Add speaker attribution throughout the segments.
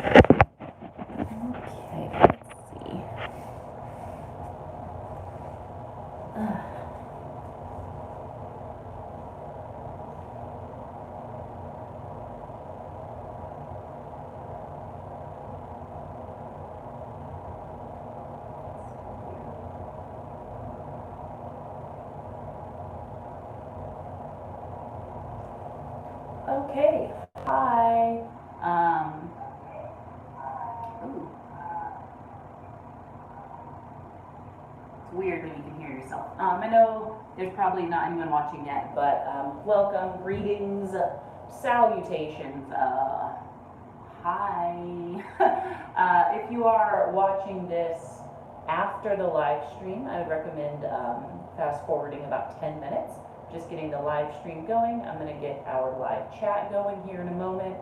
Speaker 1: Okay, let's see. Okay, hi. Ooh, it's weird when you can hear yourself. I know there's probably not anyone watching yet, but welcome, greetings, salutations. Hi. If you are watching this after the live stream, I would recommend fast forwarding about 10 minutes, just getting the live stream going. I'm going to get our live chat going here in a moment.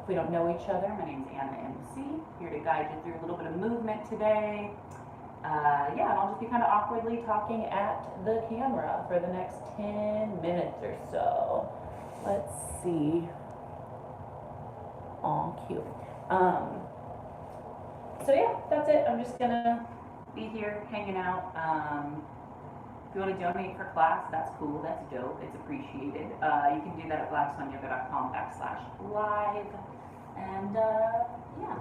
Speaker 1: If we don't know each other, my name is Anna MC, here to guide you through a little bit of movement today. Yeah, and I'll just be kind of awkwardly talking at the camera for the next 10 minutes or so. Let's see. Aw, cute. So yeah, that's it. I'm just gonna be here hanging out. If you want to donate for class, that's cool. That's dope. It's appreciated. You can do that at blackswanyoga.com/live. And yeah.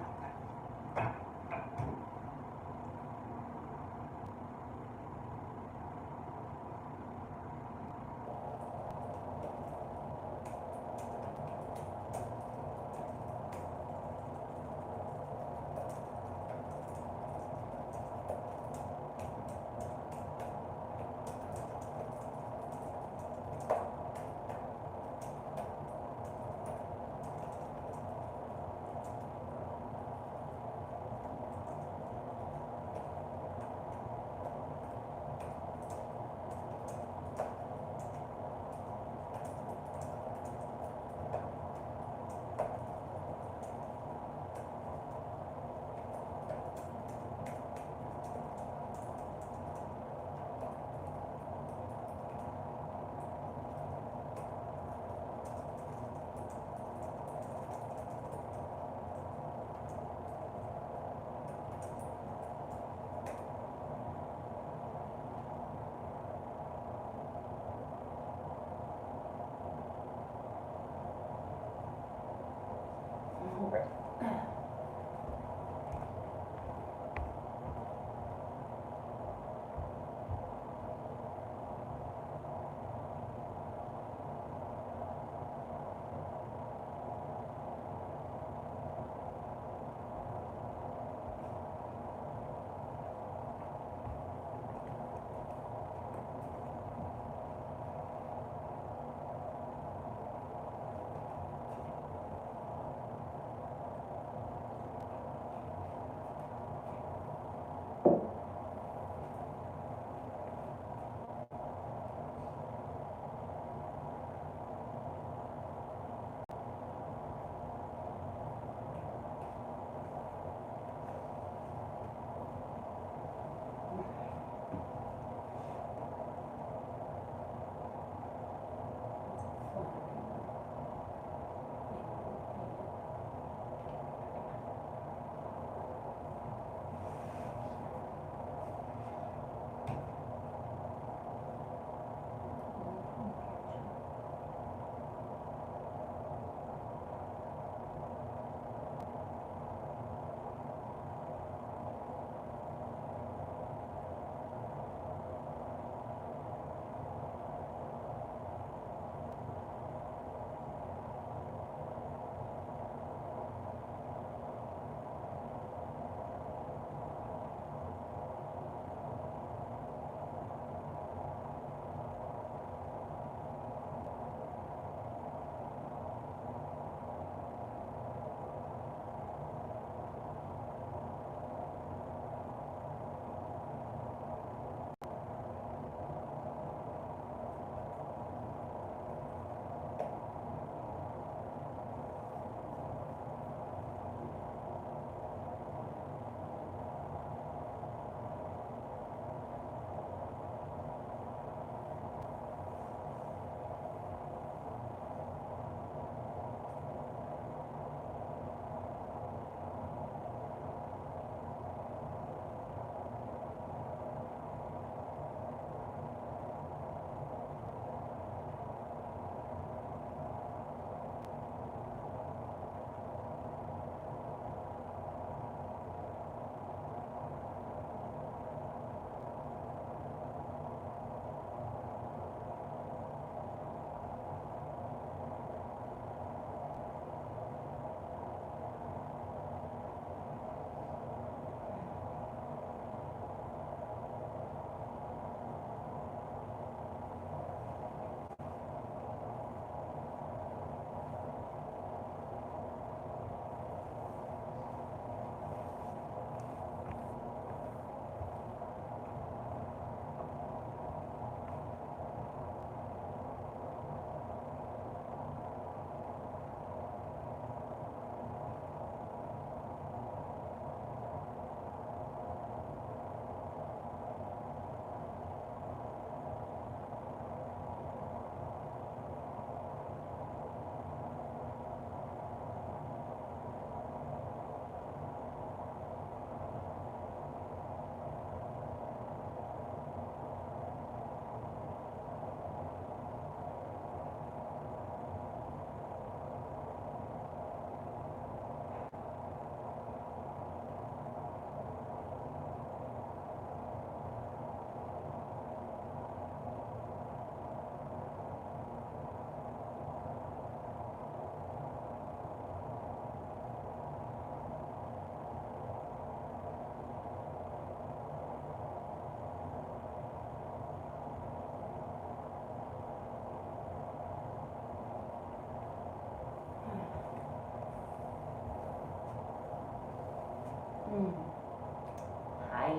Speaker 1: Hi.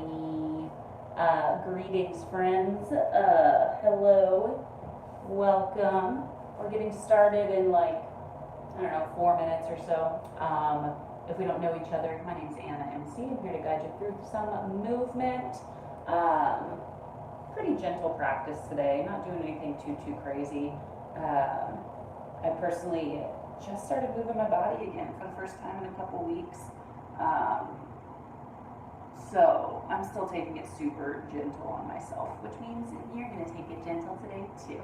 Speaker 1: Greetings, friends. Hello. Welcome. We're getting started in like, I don't know, 4 minutes or so. If we don't know each other, my name's Anna MC. I'm here to guide you through some movement. Pretty gentle practice today, not doing anything too crazy. I personally just started moving my body again for the first time in a couple weeks. So I'm still taking it super gentle on myself, which means you're going to take it gentle today too.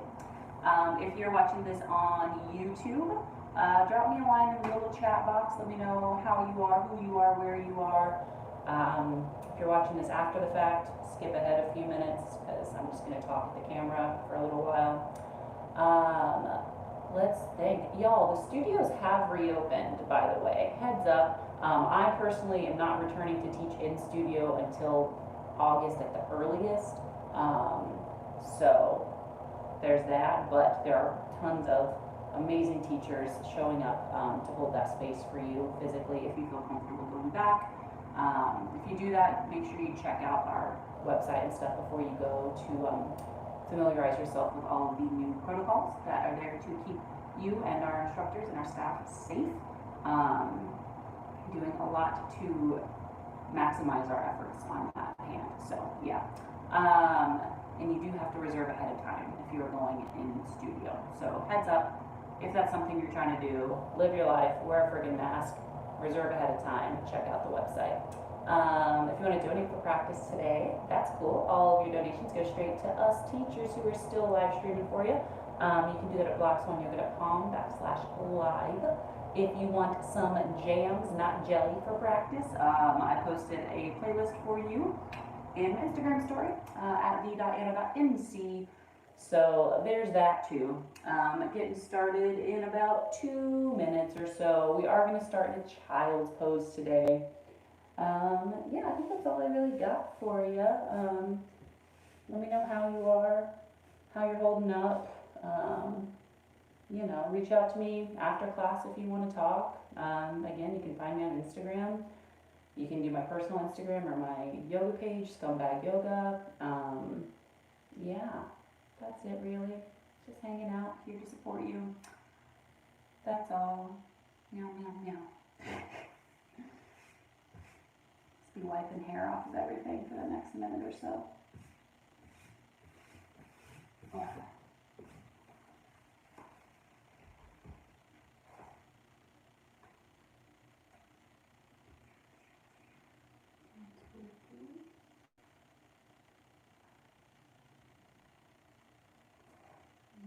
Speaker 1: If you're watching this on YouTube, drop me a line in the little chat box. Let me know how you are, who you are, where you are. If you're watching this after the fact, skip ahead a few minutes because I'm just going to talk at the camera for a little while. Let's think. Y'all, the studios have reopened, by the way. Heads up. I personally am not returning to teach in studio until August at the earliest. So there's that, but there are tons of amazing teachers showing up to hold that space for you physically if you feel comfortable going back. If you do that, make sure you check out our website and stuff before you go to familiarize yourself with all of the new protocols that are there to keep you and our instructors and our staff safe. Doing a lot to maximize our efforts on that hand. So yeah, and you do have to reserve ahead of time if you're going in studio. So heads up, if that's something you're trying to do, live your life, wear a friggin' mask, reserve ahead of time, check out the website. If you want to donate for practice today, that's cool. All of your donations go straight to us teachers who are still live streaming for you. You can do that at blocksonyoga.com/live. If you want some jams, not jelly, for practice, I posted a playlist for you in my Instagram story at the.anna.mc. So there's that too. Getting started in about 2 minutes or so. We are going to start in a child's pose today. Yeah, I think that's all I really got for you. Let me know how you are, how you're holding up. You know, reach out to me after class if you want to talk. Again, you can find me on Instagram. You can do my personal Instagram or my yoga page, Scumbag Yoga. Yeah, that's it really. Just hanging out, here to support you. That's all. Meow, meow, meow. Just be wiping hair off of everything for the next minute or so. Yeah.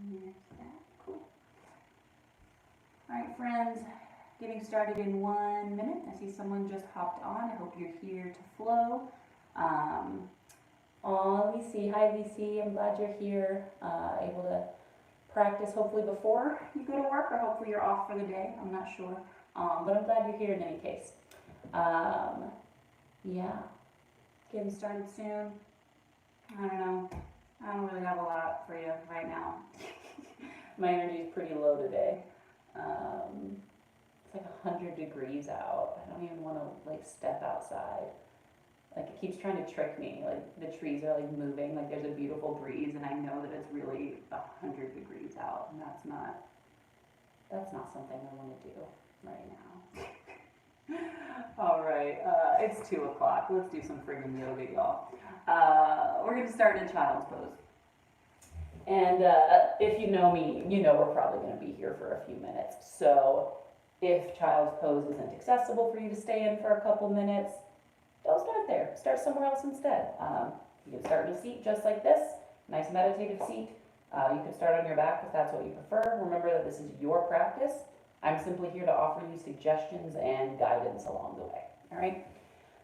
Speaker 1: There's that. Cool. All right, friends, getting started in 1 minute. I see someone just hopped on. I hope you're here to flow. Oh, Lisi. Hi, Lisi. I'm glad you're here, able to practice hopefully before you go to work, or hopefully you're off for the day. I'm not sure. But I'm glad you're here in any case. Yeah, getting started soon. I don't know. I don't really have a lot for you right now. My energy is pretty low today. It's like 100 degrees out. I don't even want to like step outside. Like it keeps trying to trick me. Like the trees are like moving. Like there's a beautiful breeze, and I know that it's really 100 degrees out, and that's not something I want to do right now. All right, it's 2 o'clock. Let's do some friggin' yoga, y'all. We're gonna start in child's pose. And if you know me, you know we're probably gonna be here for a few minutes. So if child's pose isn't accessible for you to stay in for a couple minutes, don't start there. Start somewhere else instead. You can start in a seat just like this, nice meditative seat. You can start on your back if that's what you prefer. Remember that this is your practice. I'm simply here to offer you suggestions and guidance along the way, all right?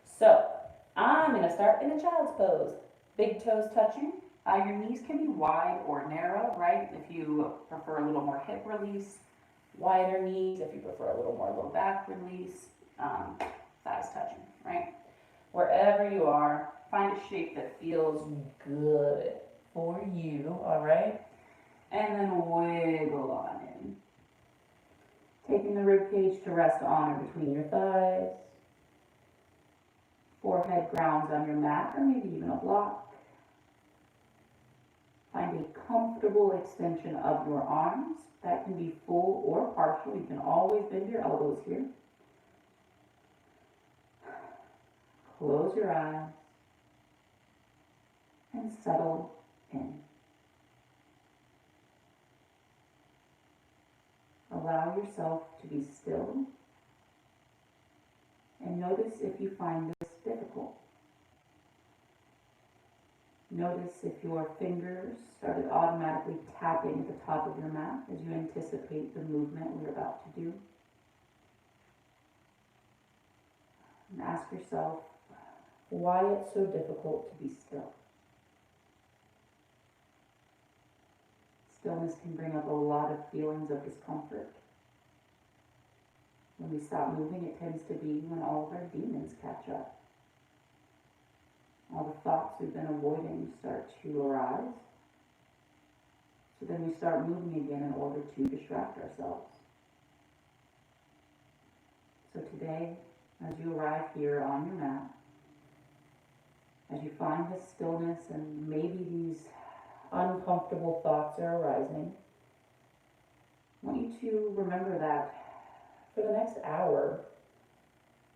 Speaker 1: So, I'm gonna start in a child's pose. Big toes touching. Your knees can be wide or narrow, right? If you prefer a little more hip release, wider knees. If you prefer a little more low back release, thighs touching, right? Wherever you are, find a shape that feels good for you, all right? And then wiggle on in. Taking the rib cage to rest on or between your thighs. Forehead grounds on your mat or maybe even a block. Find a comfortable extension of your arms. That can be full or partial. You can always bend your elbows here. Close your eyes and settle in. Allow yourself to be still and notice if you find this difficult. Notice if your fingers started automatically tapping at the top of your mat as you anticipate the movement we're about to do. And ask yourself why it's so difficult to be still. Stillness can bring up a lot of feelings of discomfort. When we stop moving, it tends to be when all of our demons catch up. All the thoughts we've been avoiding start to arise. So then we start moving again in order to distract ourselves. So today, as you arrive here on your mat, as you find this stillness and maybe these uncomfortable thoughts are arising, I want you to remember that for the next hour,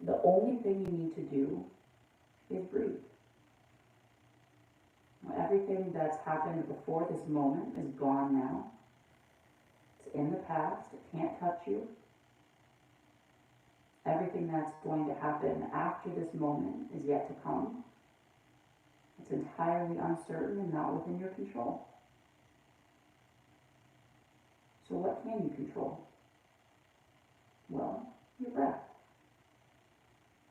Speaker 1: the only thing you need to do is breathe. Everything that's happened before this moment is gone now. It's in the past. It can't touch you. Everything that's going to happen after this moment is yet to come. It's entirely uncertain and not within your control. So what can you control? Well, your breath.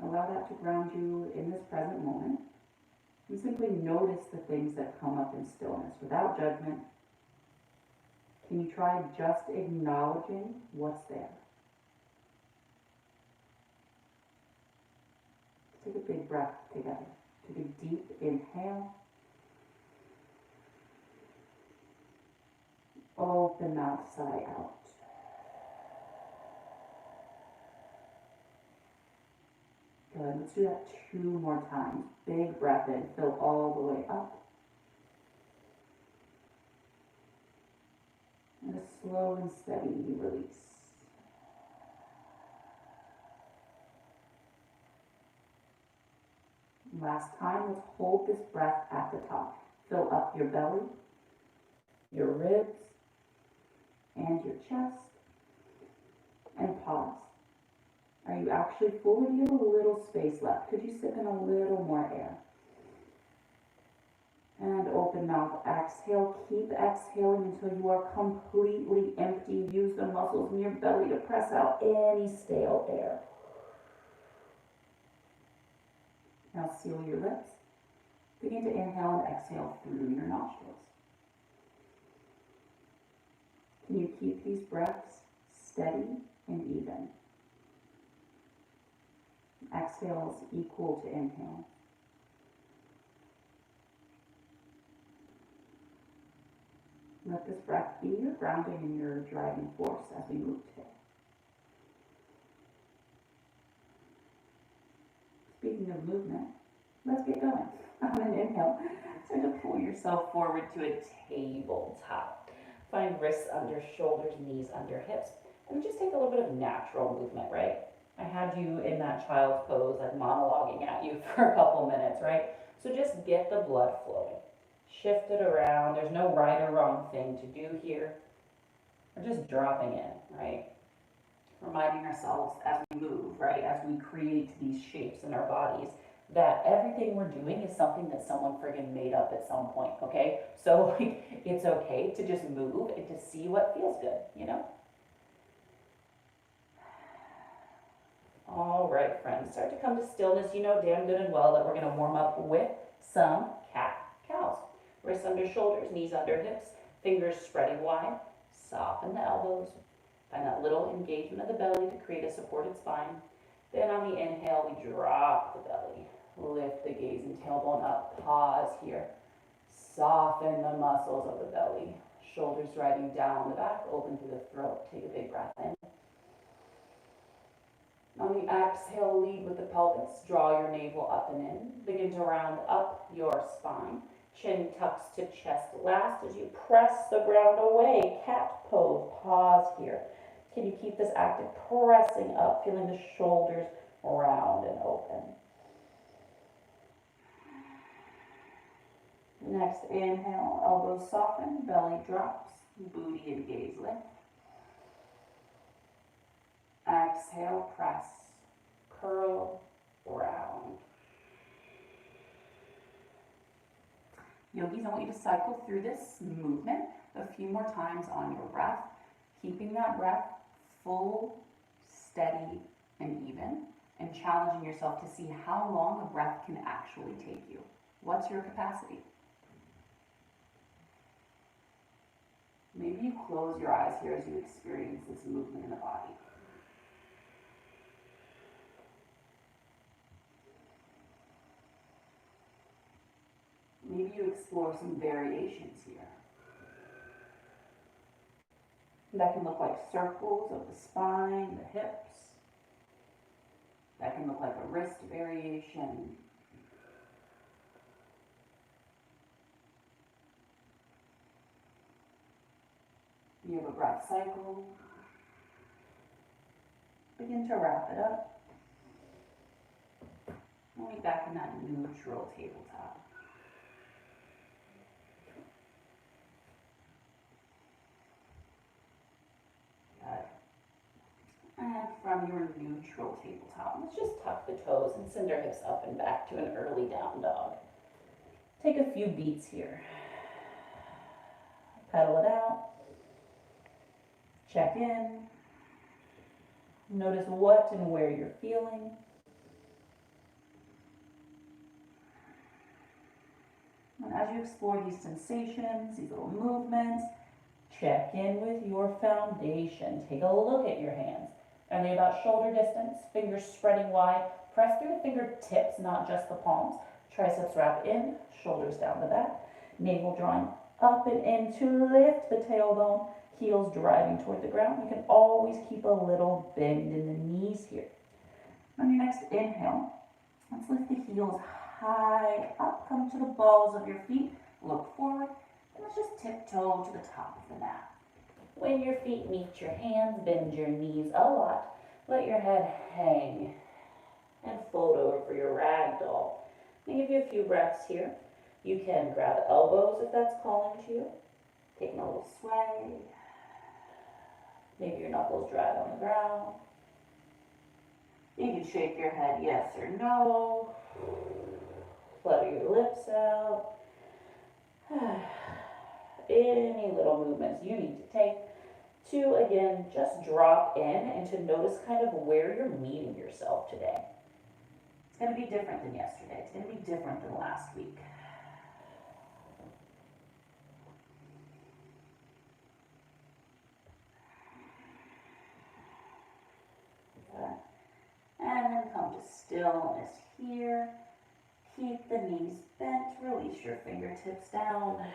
Speaker 1: Allow that to ground you in this present moment. And simply notice the things that come up in stillness without judgment. Can you try just acknowledging what's there? Take a big breath together. Take a deep inhale. Open mouth, sigh out. Good. Let's do that 2 more times. Big breath in. Fill all the way up. And a slow and steady release. Last time, let's hold this breath at the top. Fill up your belly, your ribs, and your chest. And pause. Are you actually full, or do you have a little space left? Could you sip in a little more air? And open mouth, exhale. Keep exhaling until you are completely empty. Use the muscles in your belly to press out any stale air. Now seal your lips. Begin to inhale and exhale through your nostrils. Can you keep these breaths steady and even? Exhales equal to inhale. Let this breath be your grounding and your driving force as we move today. Speaking of movement, let's get going. On an inhale, start to pull yourself forward to a tabletop. Find wrists under shoulders, knees under hips, and just take a little bit of natural movement, right? I had you in that child's pose, like monologuing at you for a couple minutes, right? So just get the blood flowing. Shift it around. There's no right or wrong thing to do here. We're just dropping in, right? Reminding ourselves as we move, right? As we create these shapes in our bodies, that everything we're doing is something that someone friggin' made up at some point, okay? So like, it's okay to just move and to see what feels good, you know? All right, friends, start to come to stillness. You know damn good and well that we're gonna warm up with some cat-cows. Wrists under shoulders, knees under hips, fingers spreading wide. Soften the elbows. Find that little engagement of the belly to create a supported spine. Then on the inhale, we drop the belly. Lift the gaze and tailbone up. Pause here. Soften the muscles of the belly. Shoulders driving down the back, open through the throat. Take a big breath in. On the exhale, lead with the pelvis. Draw your navel up and in. Begin to round up your spine. Chin tucks to chest last as you press the ground away. Cat pose. Pause here. Can you keep this active? Pressing up, feeling the shoulders round and open. Next inhale, elbows soften, belly drops, booty and gaze lift. Exhale, press, curl, round. Yogis, I want you to cycle through this movement a few more times on your breath, keeping that breath full, steady, and even, and challenging yourself to see how long a breath can actually take you. What's your capacity? Maybe you close your eyes here as you experience this movement in the body. Maybe you explore some variations here. That can look like circles of the spine, the hips. That can look like a wrist variation. You have a breath cycle. Begin to wrap it up. We'll be back in that neutral tabletop. Good. And from your neutral tabletop, let's just tuck the toes and send our hips up and back to an early down dog. Take a few beats here. Pedal it out. Check in. Notice what and where you're feeling. And as you explore these sensations, these little movements, check in with your foundation. Take a look at your hands. Are they about shoulder distance? Fingers spreading wide. Press through the fingertips, not just the palms. Triceps wrap in, shoulders down the back. Navel drawing up and in to lift the tailbone. Heels driving toward the ground. You can always keep a little bend in the knees here. On your next inhale, let's lift the heels high up. Come to the balls of your feet. Look forward. And let's just tiptoe to the top of the mat. When your feet meet your hands, bend your knees a lot. Let your head hang and fold over for your ragdoll. I'll give you a few breaths here. You can grab elbows if that's calling to you. Taking a little sway. Maybe your knuckles drag on the ground. You can shake your head yes or no. Flutter your lips out. Any little movements you need to take to, again, just drop in and to notice kind of where you're meeting yourself today. It's going to be different than yesterday. It's going to be different than last week. Okay. And then come to stillness here. Keep the knees bent. Release your fingertips down.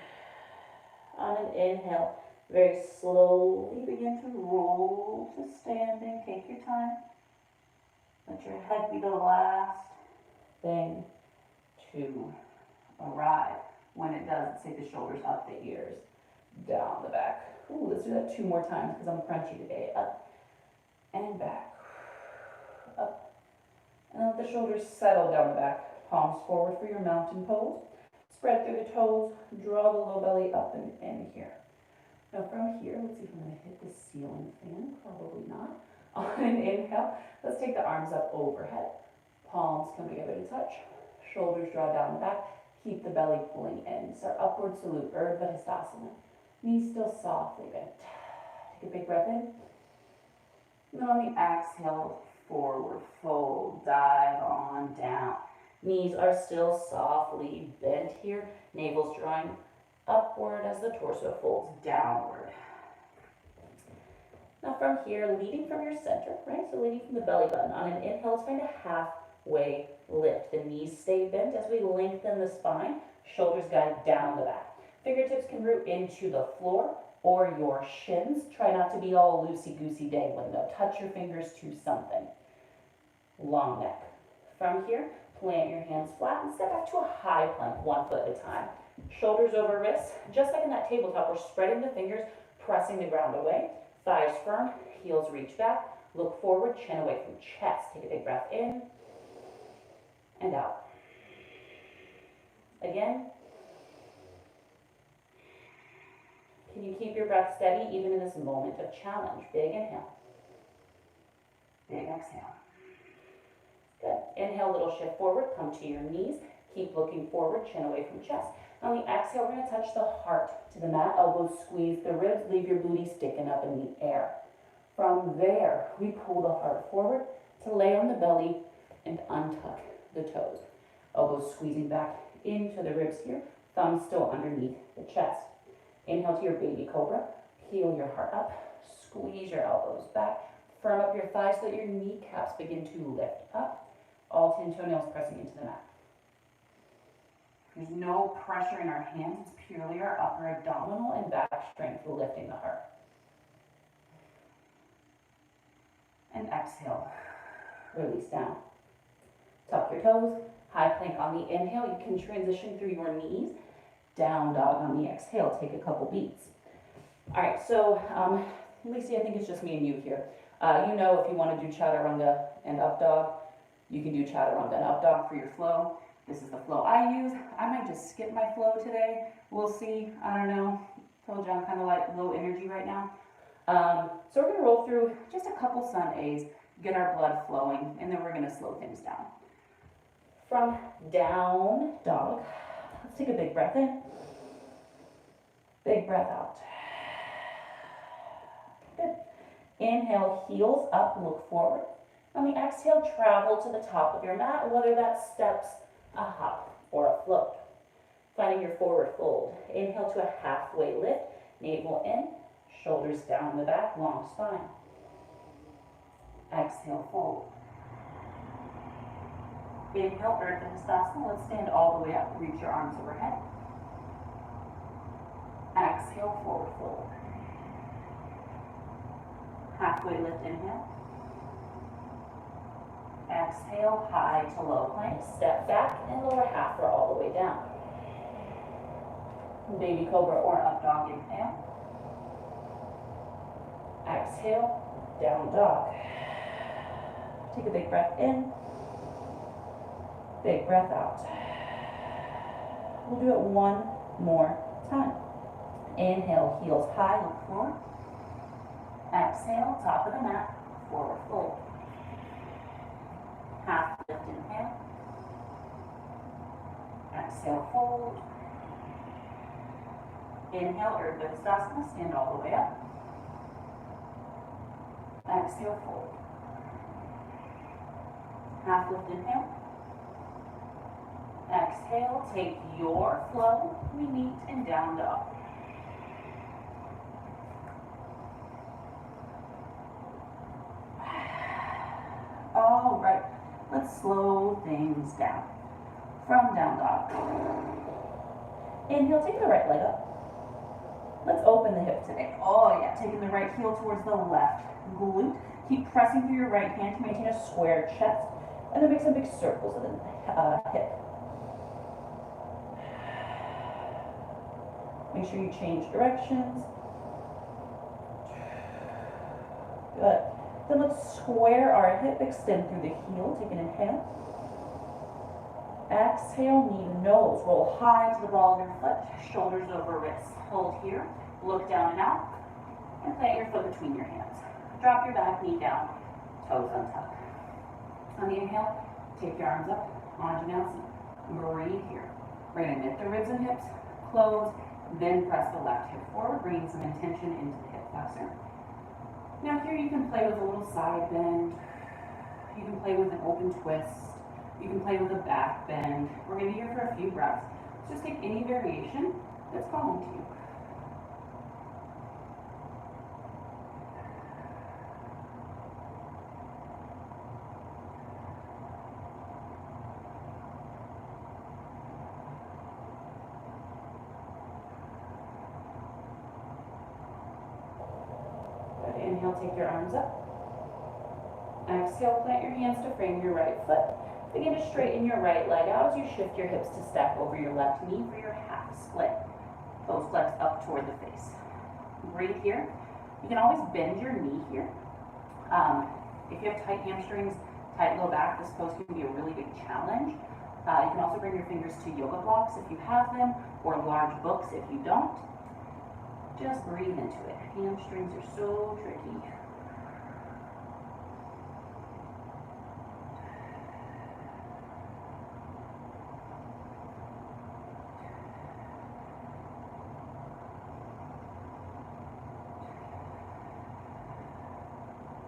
Speaker 1: On an inhale, very slowly begin to roll to standing. Take your time. Let your head be the last thing to arrive. When it does, take the shoulders up, the ears, down the back. Ooh, let's do that 2 more times because I'm crunchy today. Up and back. Up. And let the shoulders settle down the back. Palms forward for your mountain pose. Spread through the toes, draw the low belly up and in here. Now from here, let's see if I'm going to hit the ceiling fan. Probably not. On an inhale, let's take the arms up overhead. Palms come together to touch. Shoulders draw down the back. Keep the belly pulling in. It's our upward salute, Urdhva Hastasana. Knees still softly bent. Take a big breath in. And then on the exhale, forward fold, dive on down. Knees are still softly bent here. Navel's drawing upward as the torso folds downward. Now from here, leading from your center, right? So leading from the belly button. On an inhale, let's find a halfway lift. The knees stay bent as we lengthen the spine. Shoulders guide down the back. Fingertips can root into the floor or your shins. Try not to be all loosey-goosey dangling though. Touch your fingers to something. long neck. From here, plant your hands flat and step back to a high plank, 1 foot at a time. Shoulders over wrists, just like in that tabletop, we're spreading the fingers, pressing the ground away. Thighs firm, heels reach back, look forward, chin away from chest. Take a big breath in and out. Again. Can you keep your breath steady even in this moment of challenge? Big inhale. Big exhale. Good. Inhale, little shift forward, come to your knees. Keep looking forward, chin away from chest. On the exhale, we're going to touch the heart to the mat. Elbows squeeze the ribs, leave your booty sticking up in the air. From there, we pull the heart forward to lay on the belly and untuck the toes. Elbows squeezing back into the ribs here, thumbs still underneath the chest. Inhale to your baby cobra, peel your heart up, squeeze your elbows back, firm up your thighs so that your kneecaps begin to lift up, all 10 toenails pressing into the mat. There's no pressure in our hands, it's purely our upper abdominal and back strength lifting the heart. And exhale, release down. Tuck your toes, high plank on the inhale. You can transition through your knees. Down dog on the exhale, take a couple beats. All right, so Lacey, I think it's just me and you here. You know, if you want to do chaturanga and up dog, you can do chaturanga and up dog for your flow. This is the flow I use. I might just skip my flow today. We'll see. I don't know. Told you I'm kind of like low energy right now. So we're going to roll through just a couple sun A's, get our blood flowing, and then we're going to slow things down. From down dog, let's take a big breath in. Big breath out. Good. Inhale, heels up, look forward. On the exhale, travel to the top of your mat, whether that's steps, a hop, or a float. Finding your forward fold. Inhale to a halfway lift, navel in, shoulders down the back, long spine. Exhale, fold. Inhale, Urdhva Hastasana. Let's stand all the way up, reach your arms overhead. Exhale, forward fold. Halfway lift, inhale. Exhale, high to low plank. Step back and lower half or all the way down. Baby cobra or up dog, inhale. Exhale, down dog. Take a big breath in. Big breath out. We'll do it one more time. Inhale, heels high, look forward. Exhale, top of the mat, forward fold. Half lift, inhale. Exhale, fold. Inhale, Urdhva Hastasana, stand all the way up. Exhale, fold. Half lift, inhale. Exhale, take your flow. We meet in down dog. All right, let's slow things down. From down dog. Inhale, take the right leg up. Let's open the hip today. Oh yeah, taking the right heel towards the left glute. Keep pressing through your right hand to maintain a square chest. And then make some big circles of the hip. Make sure you change directions. Good. Then let's square our hip, extend through the heel. Take an inhale. Exhale, knee to nose. Roll high to the ball of your foot, shoulders over wrists. Hold here, look down and out, and plant your foot between your hands. Drop your back knee down, toes untucked. On the inhale, take your arms up, Anjaneyasana. Breathe here. We're going to knit the ribs and hips, close, then press the left hip forward, bringing some intention into the hip flexor. Now here you can play with a little side bend. You can play with an open twist. You can play with a back bend. We're going to be here for a few breaths. Just take any variation that's calling to you. Good. Inhale, take your arms up. Exhale, plant your hands to frame your right foot. Begin to straighten your right leg out as you shift your hips to stack over your left knee for your half split. Both legs up toward the face. Breathe here. You can always bend your knee here. If you have tight hamstrings, tight low back, this pose can be a really big challenge. You can also bring your fingers to yoga blocks if you have them, or large books if you don't. Just breathe into it. Hamstrings are so tricky.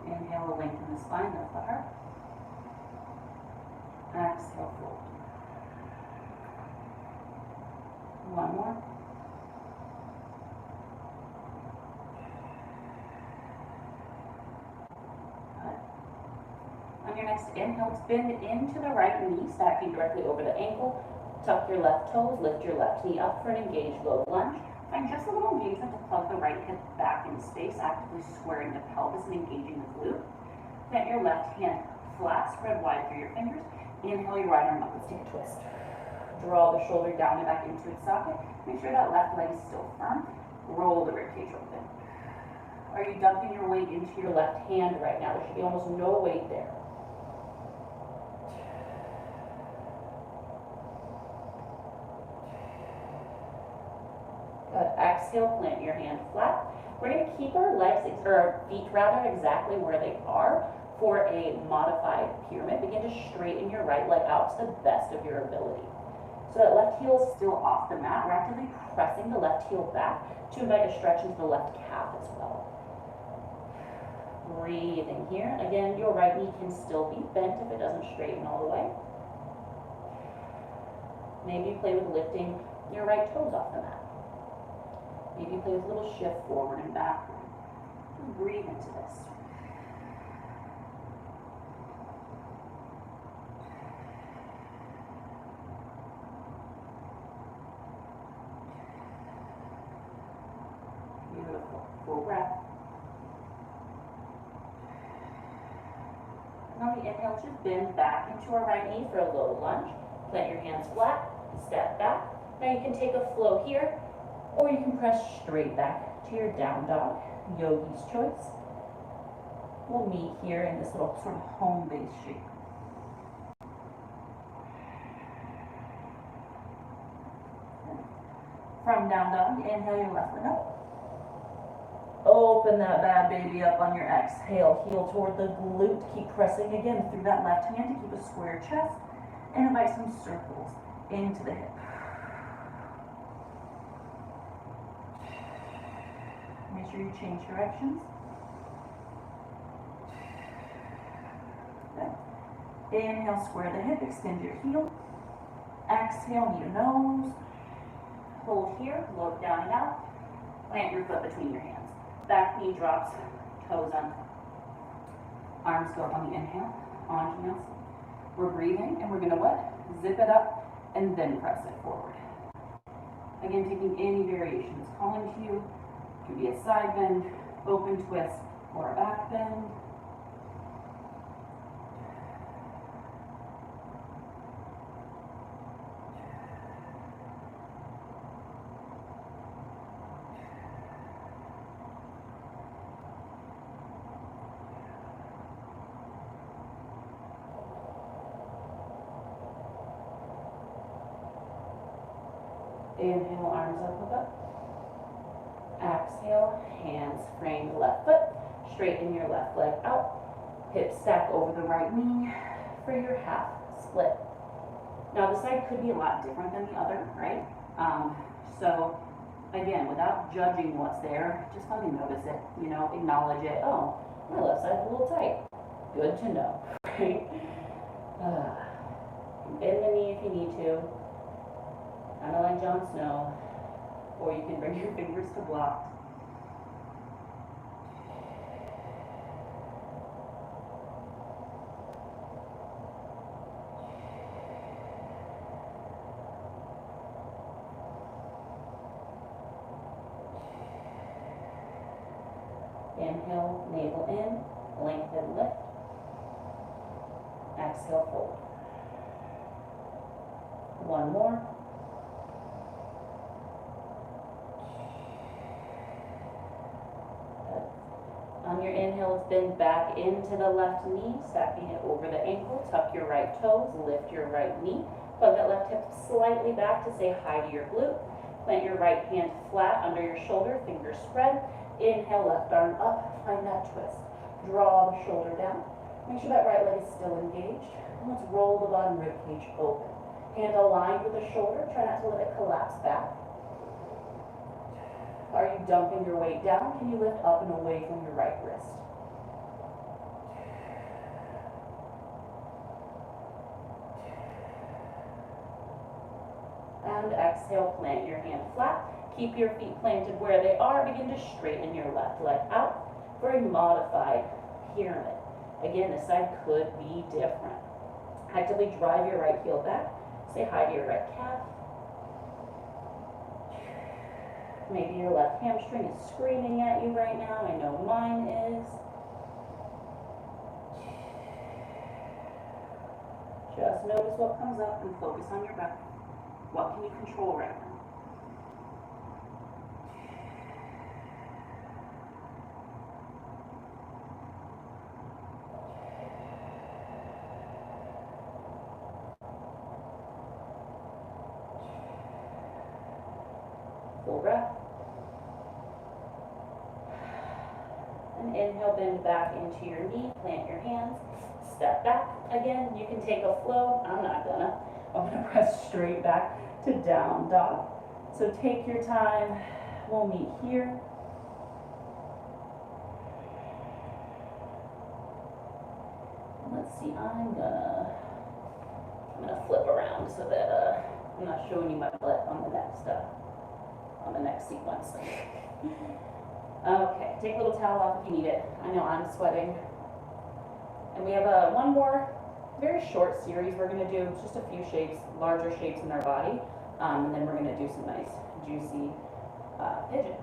Speaker 1: Inhale, lengthen the spine, lift the heart. Exhale, fold. One more. On your next inhale, bend into the right knee, stacking directly over the ankle. Tuck your left toes, lift your left knee up for an engaged low lunge. Find just a little engagement to plug the right hip back in space, actively squaring the pelvis and engaging the glute. Plant your left hand flat, spread wide through your fingers. Inhale your right arm up, let's take a twist. Draw the shoulder down and back into its socket. Make sure that left leg is still firm. Roll the ribcage open. Are you dumping your weight into your left hand right now? There should be almost no weight there. Good. Exhale, plant your hand flat. We're going to keep our legs, or our feet rather, exactly where they are for a modified pyramid. Begin to straighten your right leg out to the best of your ability. So that left heel is still off the mat. We're actively pressing the left heel back to invite a stretch into the left calf as well. Breathing here. Again, your right knee can still be bent if it doesn't straighten all the way. Maybe you play with lifting your right toes off the mat. Maybe you play with a little shift forward and backward. Breathe into this. Beautiful. Full breath. And on the inhale, just bend back into our right knee for a low lunge. Plant your hands flat, step back. Now you can take a flow here, or you can press straight back to your down dog, yogi's choice. We'll meet here in this little sort of home-based shape. From down dog, inhale your left foot up. Open that bad baby up on your exhale. Heel toward the glute. Keep pressing again through that left hand to keep a square chest. And invite some circles into the hip. Make sure you change directions. Good. Inhale, square the hip, extend your heel. Exhale, knee to nose. Hold here, look down and out. Plant your foot between your hands. Back knee drops, toes on. Arms go up on the inhale, on heels. We're breathing, and we're gonna what? Zip it up, and then press it forward. Again, taking any variations calling to you. Could be a side bend, open twist, or a back bend. Inhale, arms up, look up. Exhale, hands frame the left foot. Straighten your left leg out. Hips stack over the right knee for your half split. Now the side could be a lot different than the other, right? So again, without judging what's there, just let me notice it, acknowledge it. Oh, my left side's a little tight. Good to know, right? Bend the knee if you need to. Kind of like Jon Snow, or you can bring your fingers to block. Inhale, navel in, lengthen, lift. exhale, fold. One more. On your inhale, let's bend back into the left knee, stacking it over the ankle. Tuck your right toes, lift your right knee. Plug that left hip slightly back to say hi to your glute. Plant your right hand flat under your shoulder, fingers spread. Inhale, left arm up, find that twist. Draw the shoulder down. Make sure that right leg is still engaged. And let's roll the bottom rib cage open. Hand aligned with the shoulder, try not to let it collapse back. Are you dumping your weight down? Can you lift up and away from your right wrist? And exhale, plant your hand flat. Keep your feet planted where they are. Begin to straighten your left leg out for a modified pyramid. Again, this side could be different. Actively drive your right heel back. Say hi to your right calf. Maybe your left hamstring is screaming at you right now. I know mine is. Just notice what comes up and focus on your breath. What can you control right now? Full breath. And inhale, bend back into your knee, plant your hands, step back. Again, you can take a flow. I'm gonna press straight back to down dog. So take your time. We'll meet here. Let's see, I'm gonna flip around so that I'm not showing you my butt on the next sequence. Okay, take a little towel off if you need it. I know I'm sweating. And we have one more very short series we're going to do. Just a few shapes, larger shapes in our body. And then we're going to do some nice, juicy pigeon.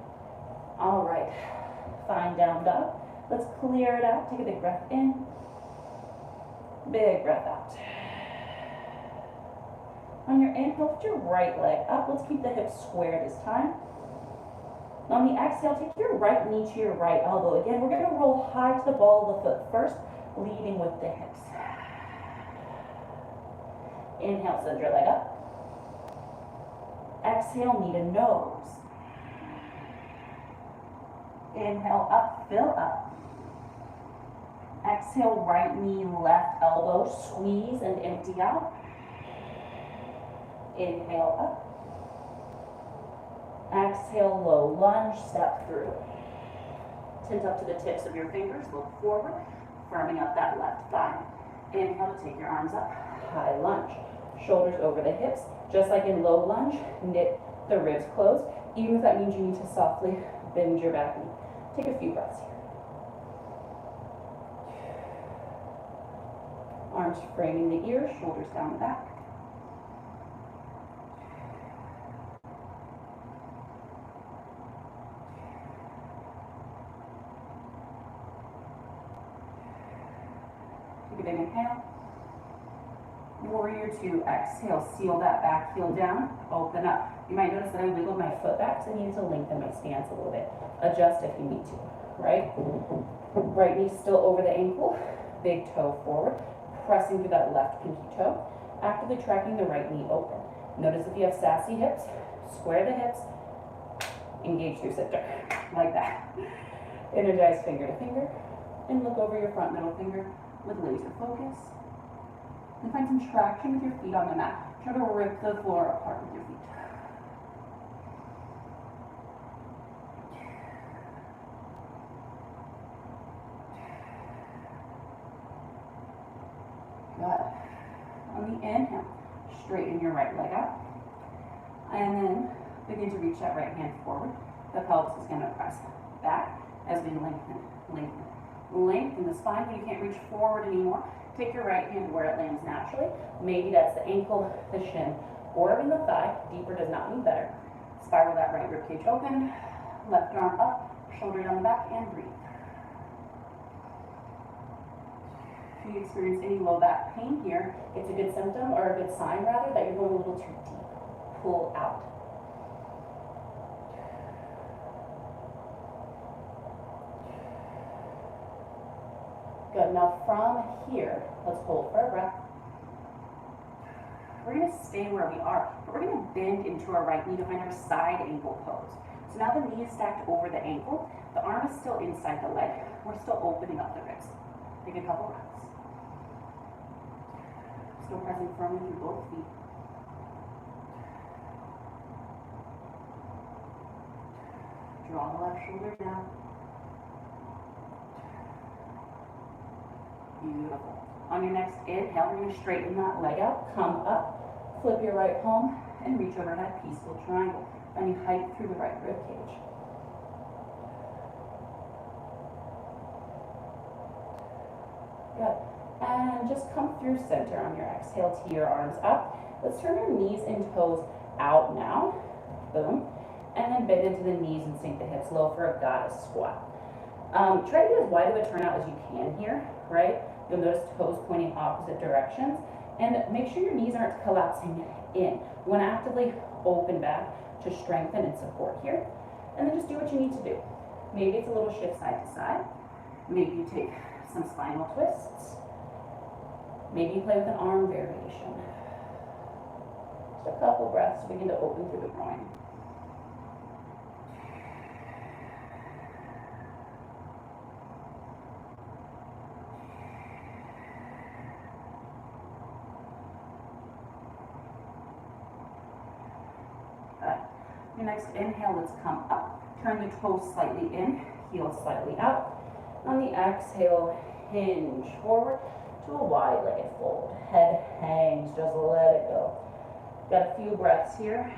Speaker 1: All right, find down dog. Let's clear it out. Take a big breath in. Big breath out. On your inhale, lift your right leg up. Let's keep the hips square this time. On the exhale, take your right knee to your right elbow. Again, we're going to roll high to the ball of the foot first, leading with the hips. Inhale, send your leg up. Exhale, knee to nose. Inhale, up, fill up. Exhale, right knee, left elbow, squeeze and empty out. Inhale, up. Exhale, low lunge, step through. Tint up to the tips of your fingers, look forward, firming up that left thigh. Inhale to take your arms up, high lunge. Shoulders over the hips, just like in low lunge, knit the ribs closed, even if that means you need to softly bend your back knee. Take a few breaths here. Arms framing the ears, shoulders down the back. Take a big inhale. Warrior two, exhale, seal that back heel down, open up. You might notice that I wiggled my foot back because I needed to lengthen my stance a little bit. Adjust if you need to, right? Right knee still over the ankle, big toe forward, pressing through that left pinky toe, actively tracking the right knee open. Notice if you have sassy hips, square the hips, engage through center, like that. Energize finger to finger, and look over your front middle finger with laser focus. And find some traction with your feet on the mat. Try to rip the floor apart with your feet. Good. On the inhale, straighten your right leg out. And then begin to reach that right hand forward. The pelvis is going to press back as we lengthen the spine when you can't reach forward anymore. Take your right hand where it lands naturally. Maybe that's the ankle, the shin, or even the thigh. Deeper does not mean better. Spiral that right rib cage open. Left arm up, shoulder down the back, and breathe.
Speaker 2: If you experience any low back pain here,
Speaker 1: it's a good symptom, or a good sign rather, that you're going a little too deep. Pull out. Good. Now from here, let's hold for a breath.
Speaker 2: We're going to stay where we are, but we're going to bend into our right knee to find our side ankle pose. So now the knee is stacked over the ankle. The arm is still inside the leg. We're still opening up the ribs. Take a couple breaths. Still pressing firmly through both feet. Draw the left shoulder down. Beautiful. On your next inhale, we're going to straighten that leg out, come up, flip your right palm, and reach overhead, peaceful triangle. Finding height through the right rib cage.
Speaker 1: Good. And just come through center on your exhale, tee your arms up. Let's turn your knees and toes out now. Boom. And then bend into the knees and sink the hips low for a goddess squat. Try to get as wide of a turnout as you can here, right? You'll notice toes pointing opposite directions. And make sure your knees aren't collapsing in. You want to actively open back to strengthen and support here. And then just do what you need to do. Maybe it's a little shift side to side. Maybe you take some spinal twists. Maybe you play with an arm variation. Just a couple breaths to begin to open through the groin.
Speaker 2: Your next inhale, let's come up. Turn the toes slightly in, heel slightly out.
Speaker 1: On the exhale, hinge forward to a wide-legged fold. Head hangs, just let it go. Got a few breaths here.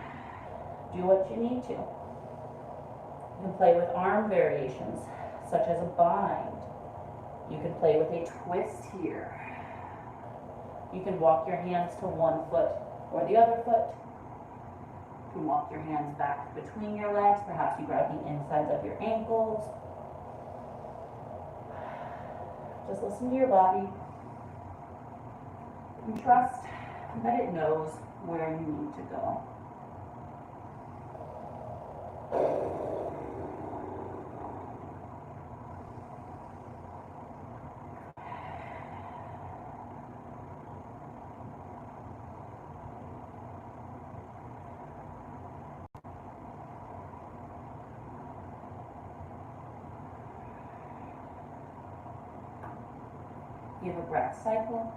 Speaker 1: Do what you need to. You can play with arm variations, such as a bind. You can play with a twist here. You can walk your hands to one foot or the other foot. You can walk your hands back between your legs. Perhaps you grab the insides of your ankles. Just listen to your body and trust that it knows where you need to go. Give a breath cycle.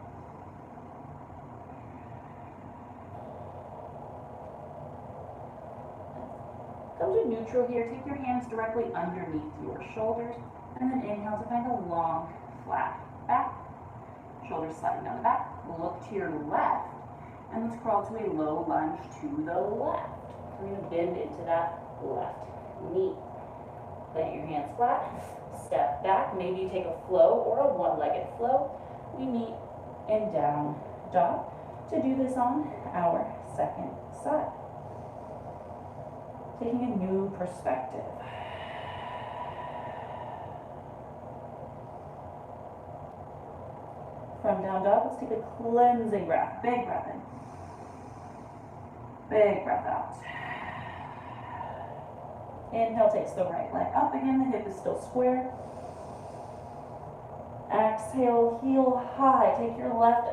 Speaker 1: Come to neutral here. Take your hands directly underneath your shoulders, and then inhale to find a long, flat back. Shoulders sliding down the back. Look to your left, and let's crawl to a low lunge to the left. We're going to bend into that left knee. Plant your hands flat. Step back. Maybe you take a flow or a one-legged flow. We meet in down dog to do this on our second side. Taking a new perspective. From down dog, let's take a cleansing breath. Big breath in. Big breath out. Inhale takes the right leg up again. The hip is still square. Exhale, heel high. Take your left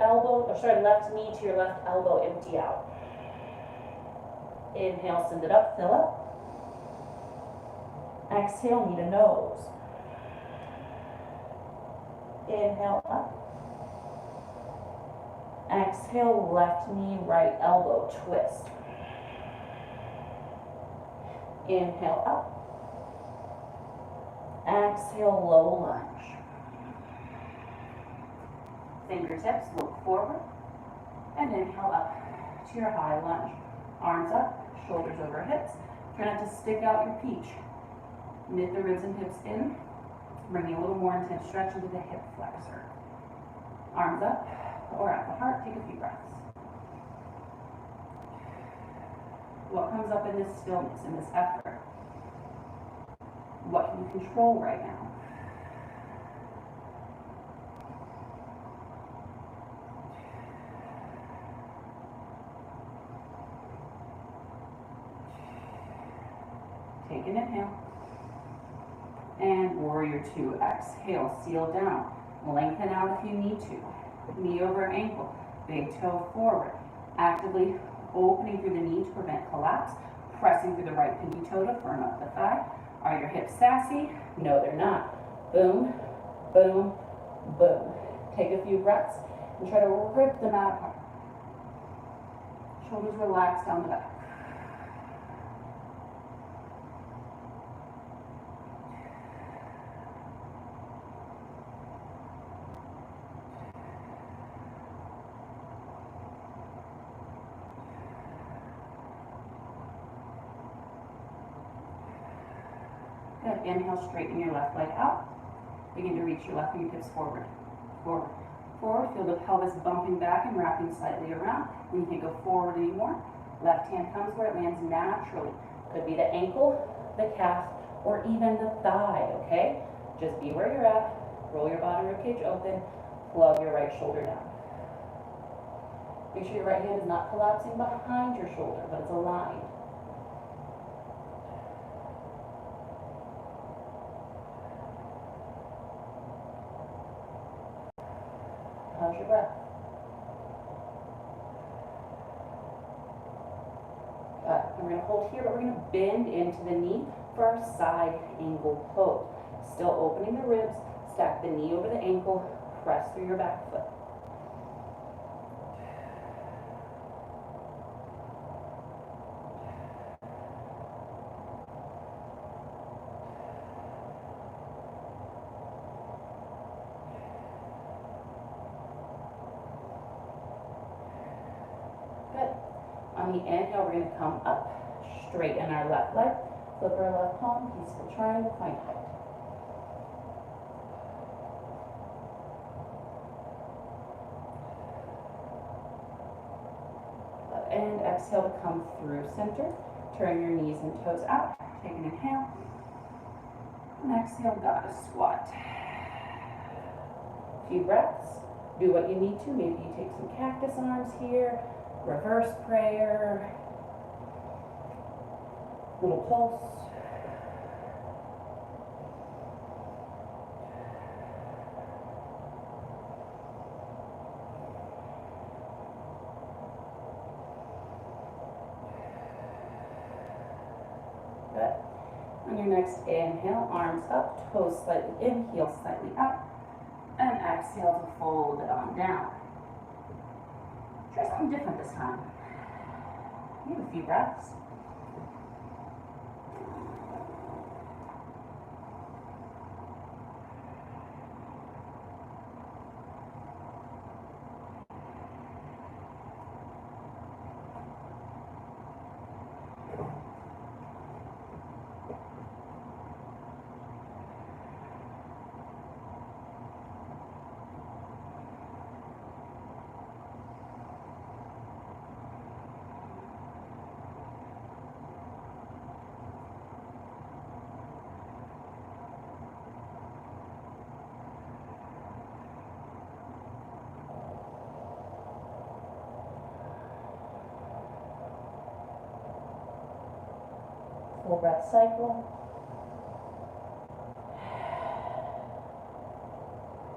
Speaker 1: knee to your left elbow, empty out. Inhale, send it up, fill up. Exhale, knee to nose. Inhale, up. Exhale, left knee, right elbow, twist. Inhale, up. Exhale, low lunge. Fingertips look forward. And inhale up to your high lunge. Arms up, shoulders over hips. Try not to stick out your peach. Knit the ribs and hips in. Bringing a little more intense stretch into the hip flexor. Arms up or at the heart. Take a few breaths. What comes up in this stillness, in this effort? What can you control right now?
Speaker 2: Take an inhale. And warrior two. Exhale, seal down. Lengthen out if you need to. Knee over ankle. Big toe forward. Actively opening through the knee to prevent collapse. Pressing through the right pinky toe to firm up the thigh. Are your hips sassy? No, they're not. Boom, boom, boom. Take a few breaths and try to rip them out apart. Shoulders relaxed down the back. Good. Inhale, straighten your left leg out. Begin to reach your left fingertips forward. Forward. Forward. Feel the pelvis bumping back and wrapping slightly around. When you can't go forward anymore, left hand comes where it lands naturally. Could be the ankle, the calf, or even the thigh, okay? Just be where you're at. Roll your bottom rib cage open. Plug your right shoulder down. Make sure your right hand is not collapsing behind your shoulder, but it's aligned. How's your breath? We're going to hold here, but we're going to bend into the knee for our side angle pose. Still opening the ribs, stack the knee over the ankle, press through your back foot. Good. On the inhale, we're going to come up, straighten our left leg, flip our left palm, peaceful triangle, find height. And exhale to come through center. Turn your knees and toes out. Take an inhale. And exhale, goddess squat. Few breaths. Do what you need to. Maybe you take some cactus arms here. Reverse prayer. Little pulse. Good. On your next inhale, arms up, toes slightly in, heels slightly out. And exhale to fold it on down. Try something different this time. You have a few breaths. Full breath cycle.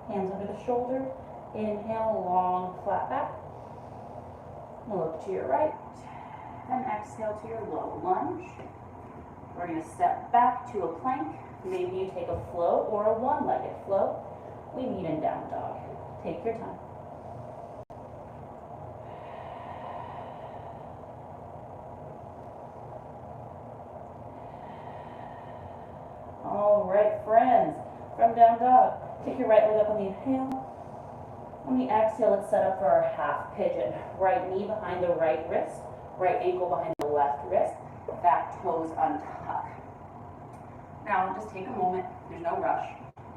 Speaker 2: Hands under the shoulder. Inhale, long, flat back. Look to your right. And exhale to your low lunge. We're going to step back to a plank. Maybe you take a float or a one-legged float. We meet in down dog. Take your time. All right, friends, from down dog, take your right leg up on the inhale. On the exhale, let's set up for our half pigeon. Right knee behind the right wrist, right ankle behind the left wrist, back toes untuck. Now, just take a moment, there's no rush.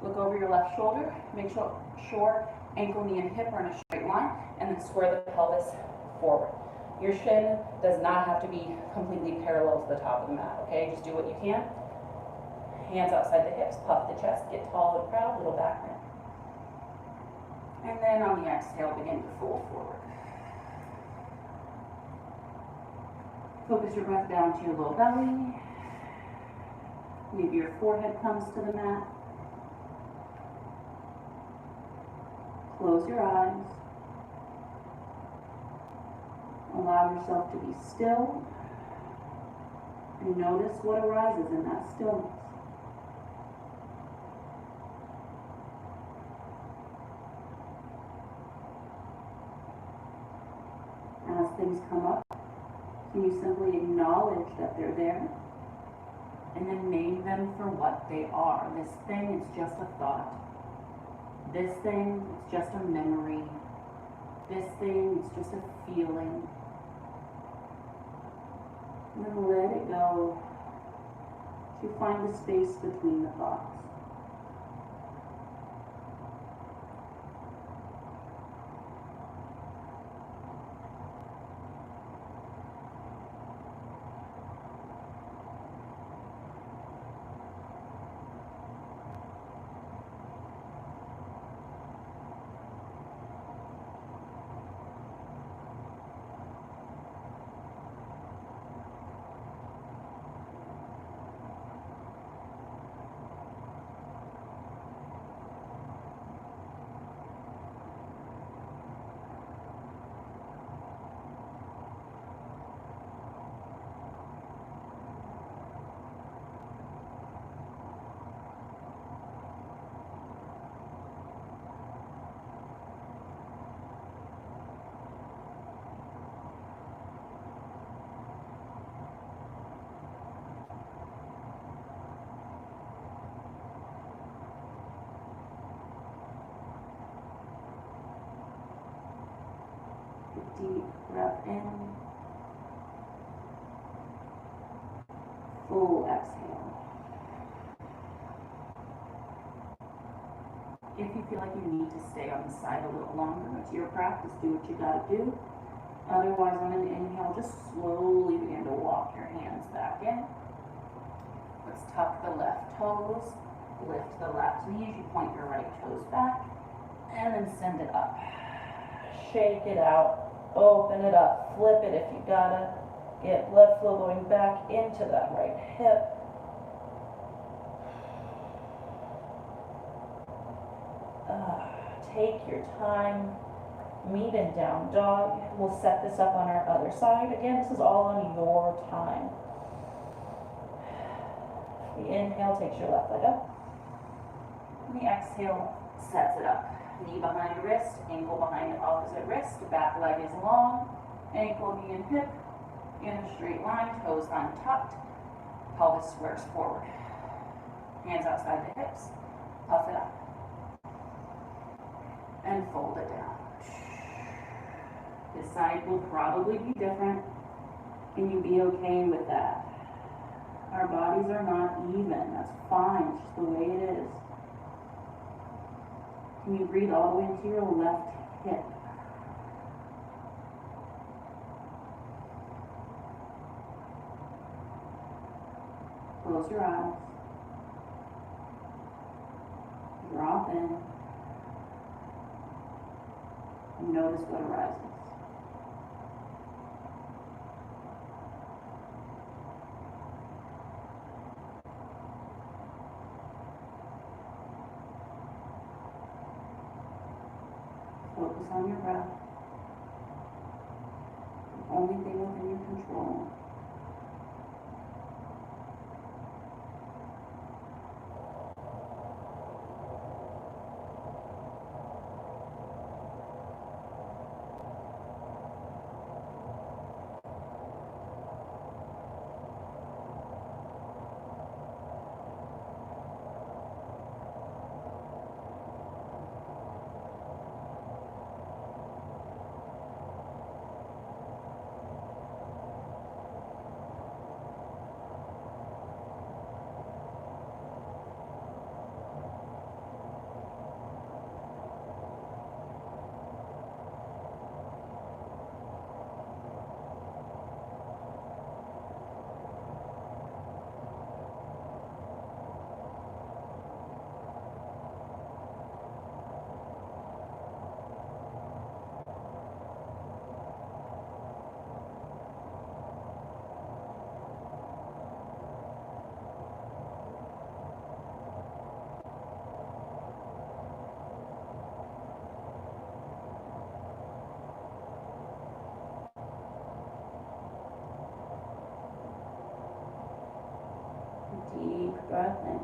Speaker 2: Look over your left shoulder, make sure ankle, knee, and hip are in a straight line, and then square the pelvis forward. Your shin does not have to be completely parallel to the top of the mat, okay? Just do what you can. Hands outside the hips, puff the chest, get tall and proud, little back bend. And then on the exhale, begin to fold forward. Focus your breath down to your low belly. Maybe your forehead comes to the mat. Close your eyes. Allow yourself to be still and notice what arises in that stillness. As things come up, can you simply acknowledge that they're there? And then name them for what they are. This thing is just a thought. This thing is just a memory. This thing is just a feeling. And then let it go to find the space between the thoughts. Deep breath in, full exhale. If you feel like you need to stay on the side a little longer, it's your practice, do what you gotta do. Otherwise, on an inhale, just slowly begin to walk your hands back in. Let's tuck the left toes, lift the left knee as you point your right toes back, and then send it up. Shake it out. Open it up, flip it if you gotta. Get blood flow going back into that right hip. Take your time. Meet in down dog. We'll set this up on our other side. Again, this is all on your time. The inhale takes your left leg up. And the exhale sets it up. Knee behind wrist, ankle behind opposite wrist, back leg is long, ankle, knee, and hip in a straight line, toes untucked, pelvis squares forward. Hands outside the hips, puff it up, and fold it down. This side will probably be different. Can you be okay with that? Our bodies are not even, that's fine, it's just the way it is. Can you breathe all the way into your left hip? Close your eyes. Drop in. And notice what arises. Focus on your breath. The only thing within your control.
Speaker 1: breath in.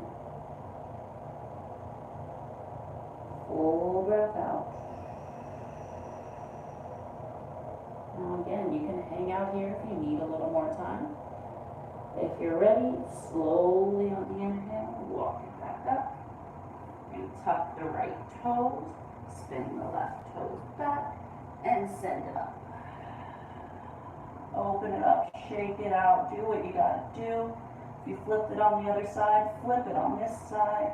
Speaker 1: Full breath out. Now again, you can hang out here if you need a little more time. If you're ready, slowly on the inhale, walk it back up. And tuck the right toes, spin the left toes back, and send it up. Open it up, shake it out, do what you gotta do. If you flipped it on the other side, flip it on this side.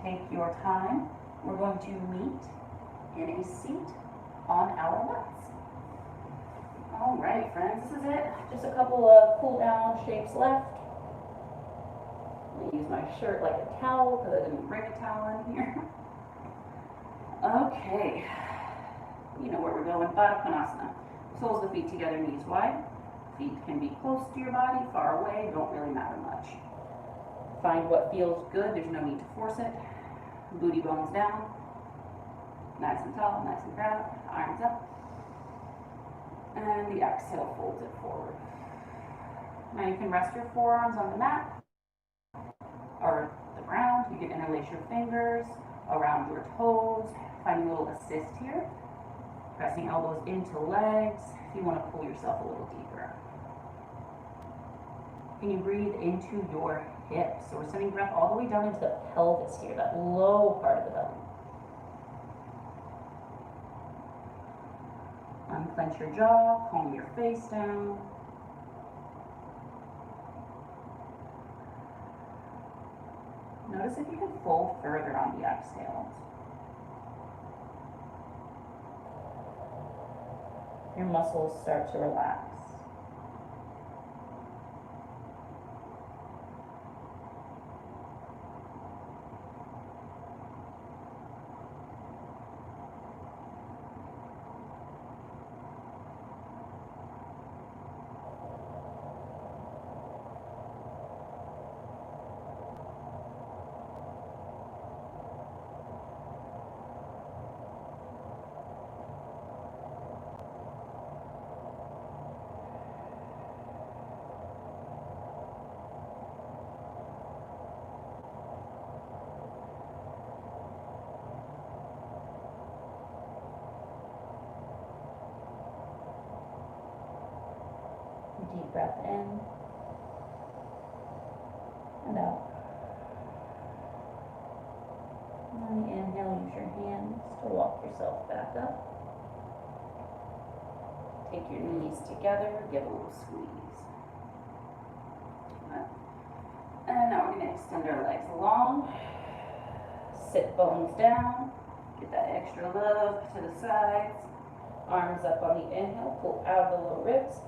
Speaker 1: Take your time. We're going to meet in a seat on our mats. All right, friends, this is it. Just a couple of cool down shapes left. I'm gonna use my shirt like a towel because I didn't bring a towel in here. Okay, you know where we're going. Baddha Konasana. Soles of the feet together, knees wide. Feet can be close to your body, far away, don't really matter much. Find what feels good, there's no need to force it. Booty bones down. Nice and tall, nice and proud. Arms up. And the exhale folds it forward. Now you can rest your forearms on the mat or the ground. You can interlace your fingers around your toes. Find a little assist here. Pressing elbows into legs if you want to pull yourself a little deeper. Can you breathe into your hips? So we're sending breath all the way down into the pelvis here, that low part of the belly. Unclench your jaw, calm your face down. Notice if you can fold further on the exhales. Your muscles start to relax. Deep breath in and out. And on the inhale, use your hands to walk yourself back up. Take your knees together, give a little squeeze. And now we're going to extend our legs long. Sit bones down. Get that extra love to the sides. Arms up on the inhale, pull out the low ribs.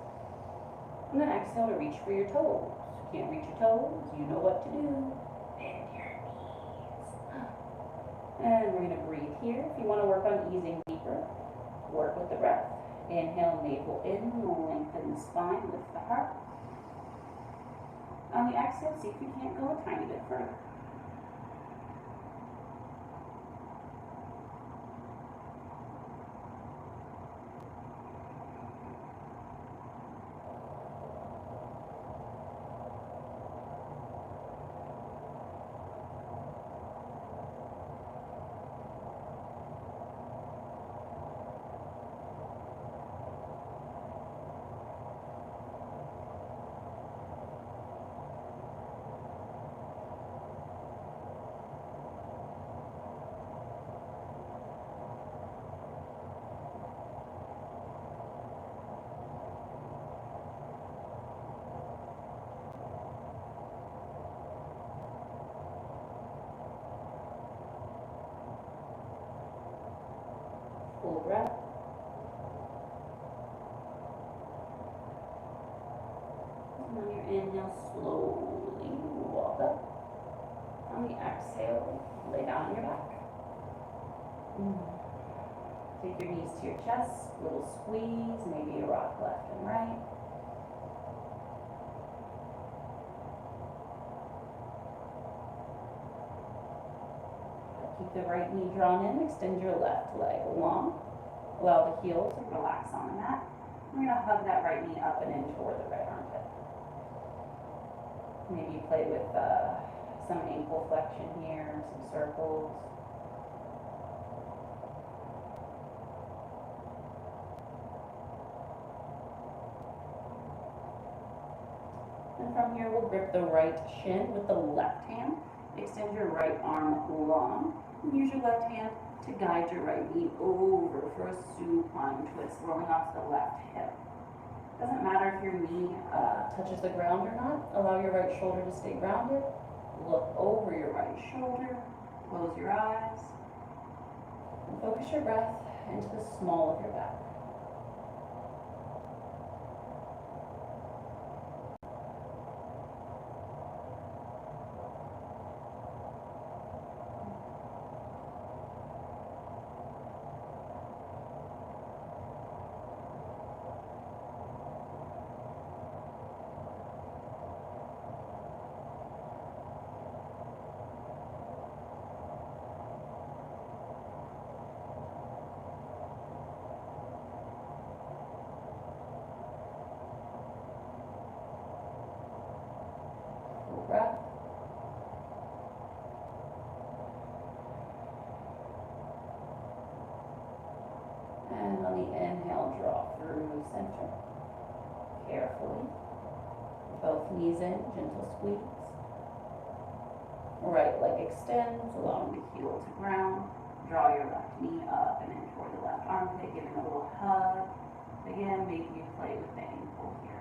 Speaker 1: And then exhale to reach for your toes. Can't reach your toes, you know what to do. Bend your knees. And we're going to breathe here. If you want to work on easing deeper, work with the breath. Inhale, navel in, lengthen the spine, lift the heart. On the exhale, see if you can't go a tiny bit further. Full breath. And on your inhale, slowly walk up. On the exhale, lay down on your back. Take your knees to your chest, little squeeze, maybe a rock left and right. Keep the right knee drawn in, extend your left leg long. Allow the heel to relax on the mat. We're going to hug that right knee up and in toward the right armpit. Maybe play with some ankle flexion here, some circles. And from here, we'll grip the right shin with the left hand. Extend your right arm long. Use your left hand to guide your right knee over for a supine twist, rolling onto the left hip. Doesn't matter if your knee touches the ground or not. Allow your right shoulder to stay grounded. Look over your right shoulder. Close your eyes. And focus your breath into the small of your back. Full breath. And on the inhale, draw through center. Carefully. Both knees in, gentle squeeze. Right leg extends, allowing the heel to ground. Draw your left knee up and in toward the left armpit, giving a little hug. Again, maybe you play with the ankle here.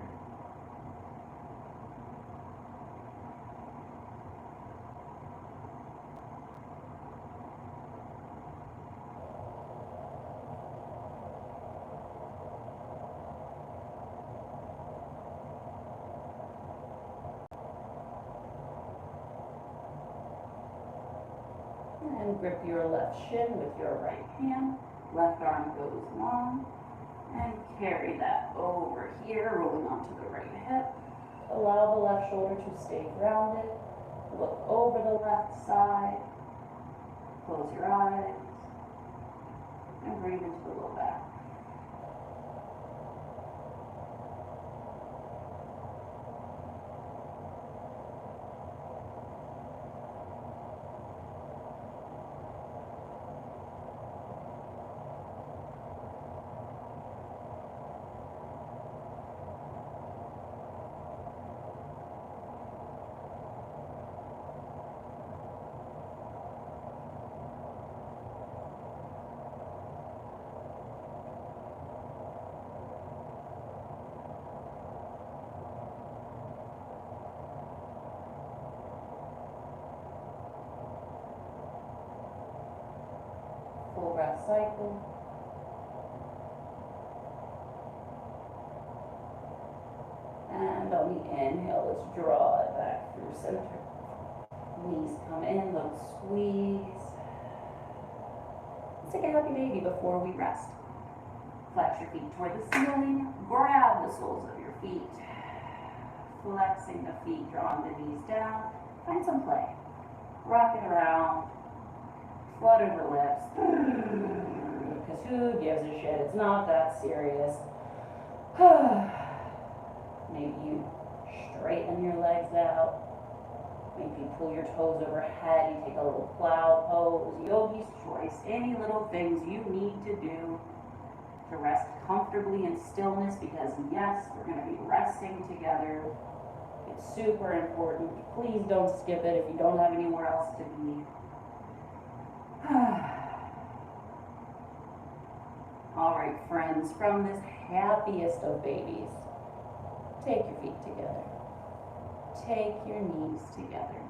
Speaker 1: And grip your left shin with your right hand. Left arm goes long. And carry that over here, rolling onto the right hip. Allow the left shoulder to stay grounded. Look over the left side. Close your eyes. And breathe into the low back. Full breath cycle. And on the inhale, let's draw it back through center. Knees come in, little squeeze. Let's take a happy baby before we rest. Flex your feet toward the ceiling. Grab the soles of your feet. Flexing the feet, drawing the knees down. Find some play. Rock it around. Flutter the lips. Because who gives a shit? It's not that serious. Maybe you straighten your legs out. Maybe you pull your toes overhead. You take a little plow pose. Yogi's choice. Any little things you need to do to rest comfortably in stillness, because yes, we're going to be resting together. It's super important. Please don't skip it if you don't have anywhere else to be. All right, friends, from this happiest of babies, take your feet together. Take your knees together.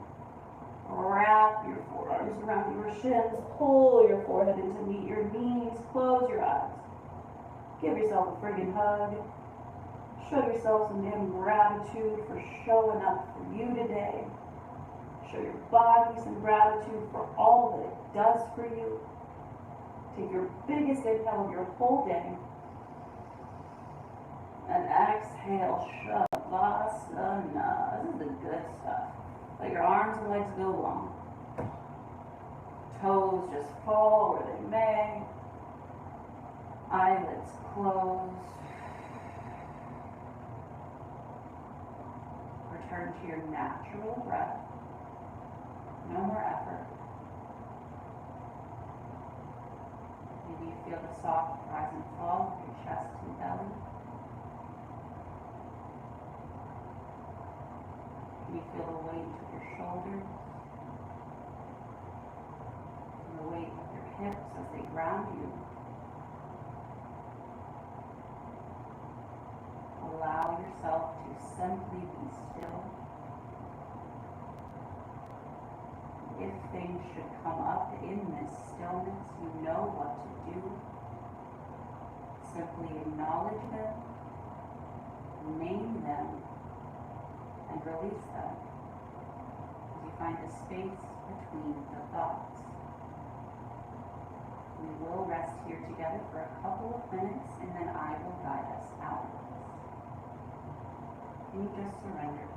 Speaker 1: Wrap your forearms around your shins. Pull your forehead in to meet your knees. Close your eyes. Give yourself a friggin' hug. Show yourself some damn gratitude for showing up for you today. Show your body some gratitude for all that it does for you. Take your biggest inhale of your whole day. And exhale, Shavasana. This is the good stuff. Let your arms and legs go long. Toes just fall where they may. Eyelids close.
Speaker 2: return to your natural breath. No more effort. Maybe you feel the soft rise and fall of your chest and belly. You feel the weight of your shoulders, and the weight of your hips as they ground you. Allow yourself to simply be still. If things should come up in this stillness, you know what to do. Simply acknowledge them, name them, and release them as you find a space between the thoughts. We will rest here together for a couple of minutes, and then I will guide us out. Can you just surrender here?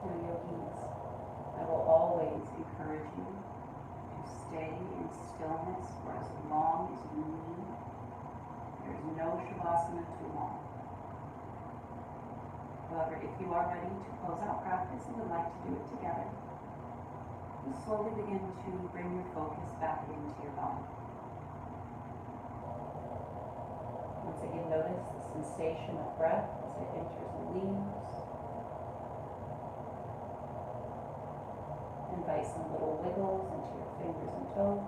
Speaker 2: I will always encourage you to stay in stillness for as long as you need. There is no Shavasana too long. However, if you are ready to close out practice and would like to do it together, you slowly begin to bring your focus back into your body. Once again, notice the sensation of breath as it enters and leaves. Invite some little wiggles into your fingers and toes.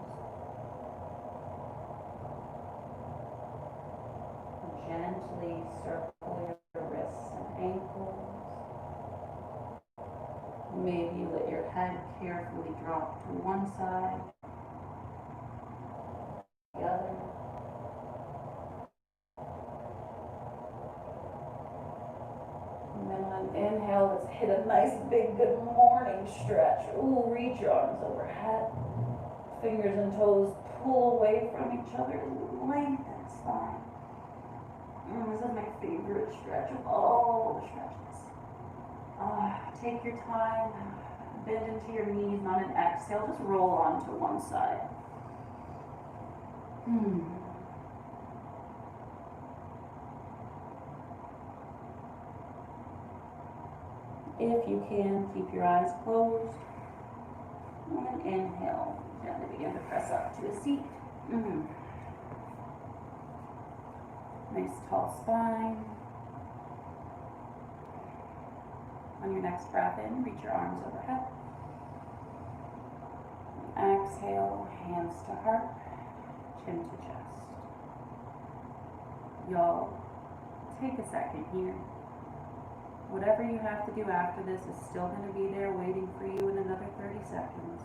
Speaker 2: And gently circle your wrists and ankles. Maybe let your head carefully drop to one side, the other. And then on inhale, let's hit a nice big good morning stretch. Ooh, reach your arms overhead. Fingers and toes pull away from each other. Lengthen spine. This is my favorite stretch of all the stretches. Take your time. Bend into your knees. On an exhale, just roll onto one side. If you can, keep your eyes closed. And inhale. Gently begin to press up to a seat. Nice tall spine. On your next breath in, reach your arms overhead. Exhale, hands to heart, chin to chest. Y'all, take a second here. Whatever you have to do after this is still going to be there waiting for you in another 30 seconds.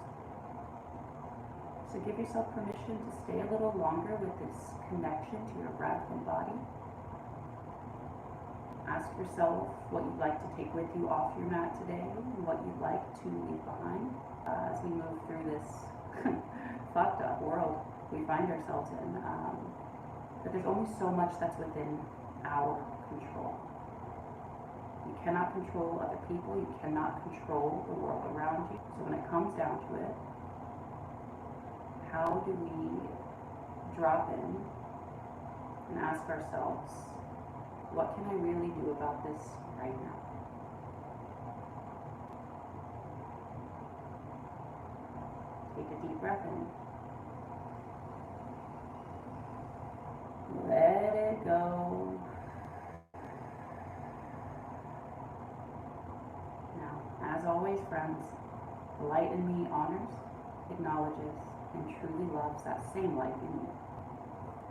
Speaker 2: So give yourself permission to stay a little longer with this connection to your breath and body. Ask yourself what you'd like to take with you off your mat today and what you'd like to leave behind as we move through this fucked up world we find ourselves in. But there's only so much that's within our control. You cannot control other people. You cannot control the world around you. So when it comes down to it, how do we drop in and ask ourselves, what can I really do about this right now? Take a deep breath in. Let it go. Now, as always, friends, the light in me honors, acknowledges, and truly loves that same light in you.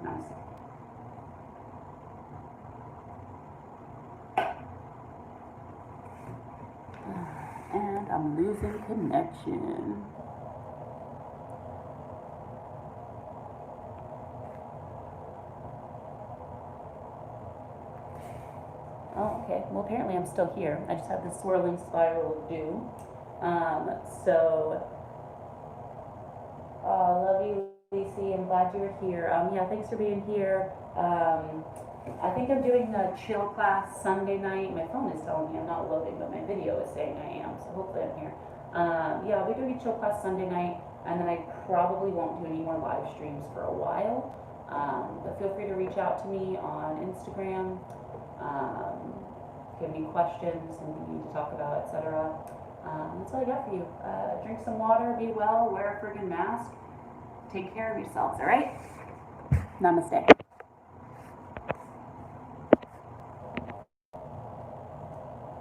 Speaker 2: Namaste. And I'm losing connection. Oh, okay. Well, apparently I'm still here. I just have this swirling spiral of doom. Love you, Lacey. I'm glad you're here. Yeah, thanks for being here. I think I'm doing a chill class Sunday night. My phone is telling me I'm not loading, but my video is saying I am, so hopefully I'm here. Yeah, I'll be doing a chill class Sunday night, and then I probably won't do any more live streams for a while. But feel free to reach out to me on Instagram. If you have any questions and you need to talk about, etc. That's all I got for you. Drink some water, be well, wear a friggin' mask. Take care of yourselves, all right? Namaste.